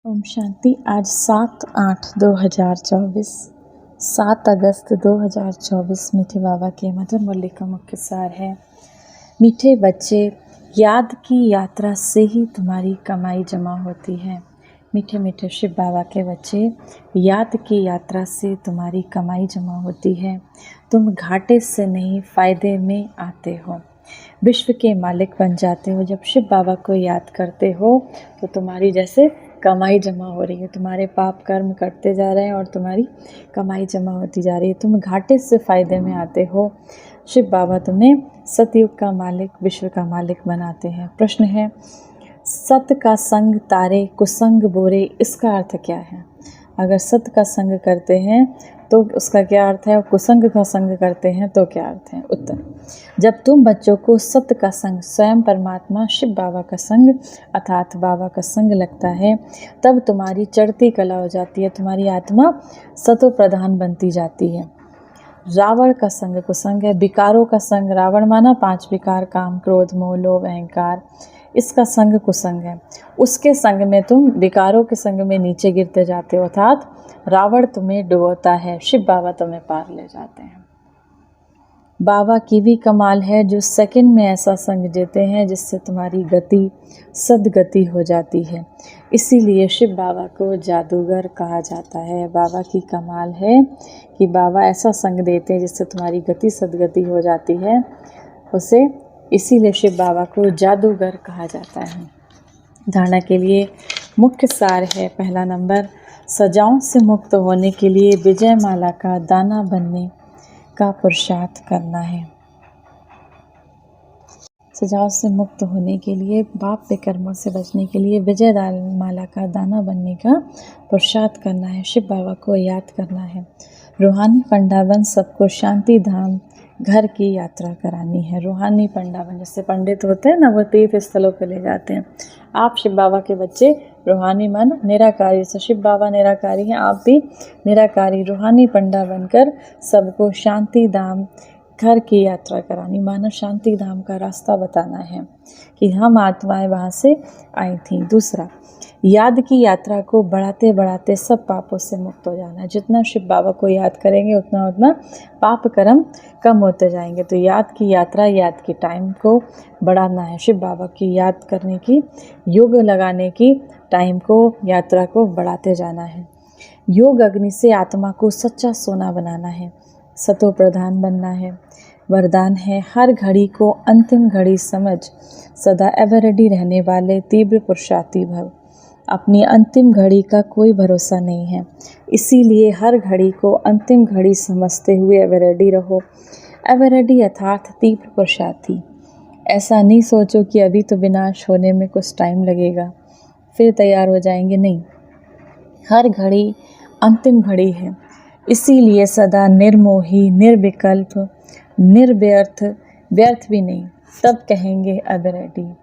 ओम शांति। आज 7/8/2024 7 अगस्त 2024 मीठे बाबा के मधुर मुरली का मुख्य सार है। मीठे बच्चे, याद की यात्रा से ही तुम्हारी कमाई जमा होती है। मीठे मीठे शिव बाबा के बच्चे, याद की यात्रा से तुम्हारी कमाई जमा होती है। तुम घाटे से नहीं, फायदे में आते हो। विश्व के मालिक बन जाते हो। जब शिव बाबा को याद करते हो तो तुम्हारी जैसे कमाई जमा हो रही है। तुम्हारे पाप कर्म करते जा रहे हैं और तुम्हारी कमाई जमा होती जा रही है। तुम घाटे से फायदे में आते हो। शिव बाबा तुम्हें सतयुग का मालिक, विश्व का मालिक बनाते हैं। प्रश्न है, सत का संग तारे, कुसंग बोरे, इसका अर्थ क्या है? अगर सत का संग करते हैं तो उसका क्या अर्थ है, और कुसंग का संग करते हैं तो क्या अर्थ है? उत्तर, जब तुम बच्चों को सत्य का संग, स्वयं परमात्मा शिव बाबा का संग अर्थात बाबा का संग लगता है, तब तुम्हारी चढ़ती कला हो जाती है। तुम्हारी आत्मा सतो प्रधान बनती जाती है। रावण का संग कुसंग है। विकारों का संग, रावण माना 5 विकार, काम, क्रोध, मोह, लोभ, अहंकार, इसका संग कुसंग है। उसके संग में तुम विकारों के संग में नीचे गिरते जाते हो, अर्थात रावण तुम्हें डुबोता है, शिव बाबा तुम्हें पार ले जाते हैं। बाबा की भी कमाल है जो सेकंड में ऐसा संग देते हैं जिससे तुम्हारी गति सदगति हो जाती है। इसीलिए शिव बाबा को जादूगर कहा जाता है। बाबा की कमाल है कि बाबा ऐसा संग देते हैं जिससे तुम्हारी गति सदगति हो जाती है। उसे इसीलिए शिव बाबा को जादूगर कहा जाता है। धारणा के लिए मुख्य सार है। पहला नंबर, सजाओं से मुक्त होने के लिए विजय माला का दाना बनने का पुरुषार्थ करना है। सजाओं से मुक्त होने के लिए, पाप के कर्मों से बचने के लिए विजय माला का दाना बनने का पुरुषार्थ करना है। शिव बाबा को याद करना है। रूहानी पंडावन सबको शांति धाम घर की यात्रा करानी है। रूहानी पंडावन, जैसे पंडित होते हैं ना, वो तीर्थ स्थलों पर ले जाते हैं। आप शिव बाबा के बच्चे रूहानी मन निराकारी, से शिव बाबा निराकारी हैं, आप भी निराकारी रूहानी पंडा बनकर सबको शांति धाम घर की यात्रा करानी, मानव शांति धाम का रास्ता बताना है कि हम आत्माएं वहाँ से आई थी। दूसरा, याद की यात्रा को बढ़ाते बढ़ाते सब पापों से मुक्त हो जाना है। जितना शिव बाबा को याद करेंगे उतना उतना पाप कर्म कम होते जाएंगे। तो याद की यात्रा, याद की टाइम को बढ़ाना है। शिव बाबा की याद करने की, योग लगाने की टाइम को, यात्रा को बढ़ाते जाना है। योग अग्नि से आत्मा को सच्चा सोना बनाना है। सतो प्रधान बनना है। वरदान है, हर घड़ी को अंतिम घड़ी समझ सदा एवर रेडी रहने वाले तीव्र पुरुषार्थी भव। अपनी अंतिम घड़ी का कोई भरोसा नहीं है, इसीलिए हर घड़ी को अंतिम घड़ी समझते हुए एवर रेडी रहो। एवर रेडी अर्थात तीव्र पुरुषार्थी। ऐसा नहीं सोचो कि अभी तो विनाश होने में कुछ टाइम लगेगा, फिर तैयार हो जाएंगे। नहीं, हर घड़ी अंतिम घड़ी है, इसीलिए सदा निर्मोही, निर्विकल्प, निर्व्यर्थ, व्यर्थ भी नहीं, तब कहेंगे एवर रेडी।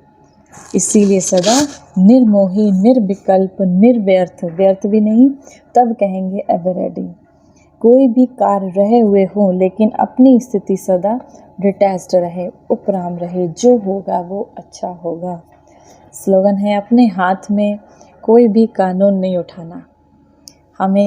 इसीलिए सदा निर्मोही, निर्विकल्प, निर्व्यर्थ, व्यर्थ भी नहीं, तब कहेंगे एवर रेडी। कोई भी कार्य रहे हुए हो लेकिन अपनी स्थिति सदा डिटैच्ड रहे, उपराम रहे, जो होगा वो अच्छा होगा। स्लोगन है, अपने हाथ में कोई भी कानून नहीं उठाना। हम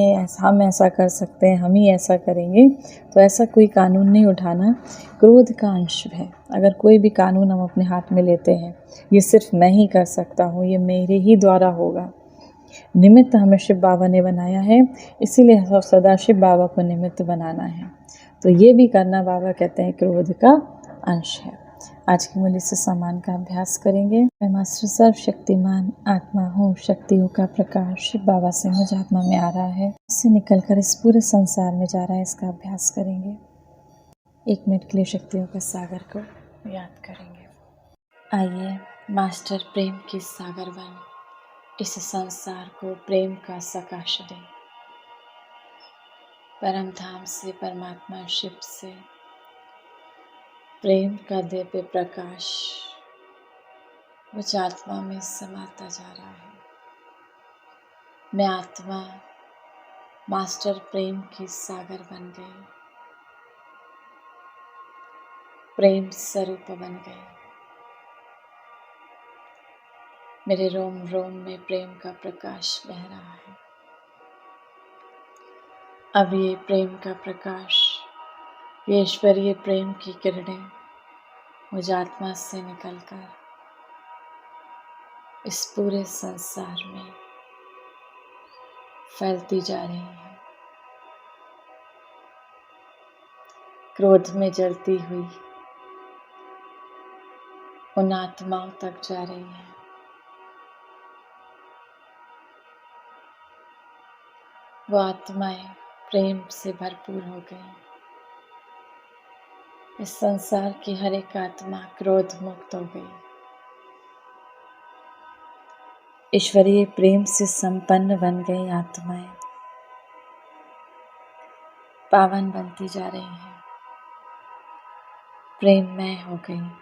ऐसा कर सकते हैं, हम ही ऐसा करेंगे, तो ऐसा कोई कानून नहीं उठाना। क्रोध का अंश है। अगर कोई भी कानून हम अपने हाथ में लेते हैं, ये सिर्फ मैं ही कर सकता हूँ, ये मेरे ही द्वारा होगा। निमित्त हमें शिव बाबा ने बनाया है, इसीलिए सदा शिव बाबा को निमित्त बनाना है। तो ये भी करना, बाबा कहते हैं, क्रोध का अंश है। आज की मूल्य से सम्मान का अभ्यास करेंगे। मैं मास्टर सर्वशक्तिमान आत्मा हूँ, शक्तियों का प्रकाश शिव बाबा से मुझ आत्मा में आ रहा है, इससे निकलकर इस पूरे संसार में जा रहा है। इसका अभ्यास करेंगे। 1 मिनट के लिए शक्तियों के सागर को याद करेंगे। आइए, मास्टर प्रेम की सागर बन इस संसार को प्रेम का सकाश दें। परम धाम से, परमात्मा शिव से प्रेम का दिव्य प्रकाश मुझ आत्मा में समाता जा रहा है। मैं आत्मा मास्टर प्रेम की सागर बन गई, प्रेम स्वरूप बन गई। मेरे रोम रोम में प्रेम का प्रकाश बह रहा है। अब ये प्रेम का प्रकाश, ये ईश्वरीय प्रेम की किरणें मुझ आत्मा से निकलकर इस पूरे संसार में फैलती जा रही है। क्रोध में जलती हुई उन आत्माओं तक जा रही है। वो आत्माएं प्रेम से भरपूर हो गई। इस संसार की हर एक आत्मा क्रोध मुक्त हो गई। ईश्वरीय प्रेम से संपन्न बन गई आत्माएं पावन बनती जा रही हैं, प्रेममय हो गई।